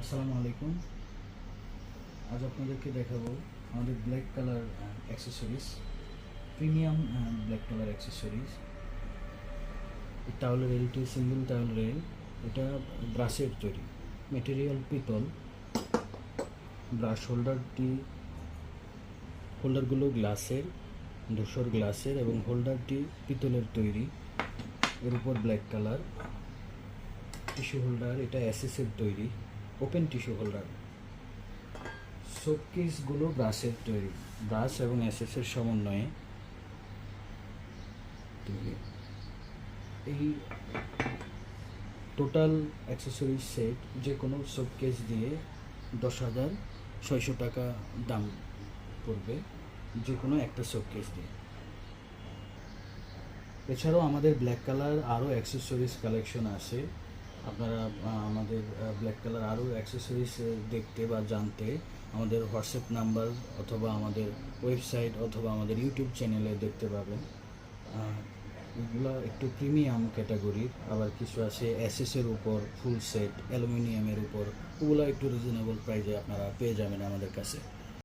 আসসালামু আলাইকুম। আজ আপনাদেরকে দেখাবো আমাদের black colour accessories, premium black colour accessories. এই টাওয়েল রেলটি সিঙ্গেল টাওয়েল রেল, এটা ব্রাশের তৈরি, মেটেরিয়াল পিতল। ব্রাশ হোল্ডারগুলো গ্লাসের, ধূসর গ্লাসের, এবং হোল্ডারটি পিতলের তৈরি। এর উপর ব্ল্যাক কালার টিস্যু হোল্ডার, এটা এসএসের তৈরি, ওপেন টিস্যু হোল্ডার। শোকেসগুলো ব্রাশের তৈরি, ব্রাশ এবং এসএসের সমন্বয়ে তৈরি। এই টোটাল অ্যাক্সেসরিজ সেট যে কোনো শোকেস দিয়ে 10,600 টাকা দাম পড়বে, যে কোনো একটা শোকেস দিয়ে। এছাড়াও আমাদের ব্ল্যাক কালার আরও অ্যাক্সেসরিজ কালেকশন আছে। আপনারা আমাদের ব্ল্যাক কালার আরও অ্যাক্সেসরিজ দেখতে বা জানতে আমাদের হোয়াটসঅ্যাপ নাম্বার অথবা আমাদের ওয়েবসাইট অথবা আমাদের ইউটিউব চ্যানেলে দেখতে পাবেন। এগুলো একটু প্রিমিয়াম ক্যাটাগরির, আবার কিছু আছে এসএসের উপর ফুল সেট, অ্যালুমিনিয়ামের উপর, ওগুলো একটু রিজনেবল প্রাইসে আপনারা পেয়ে যাবেন আমাদের কাছে।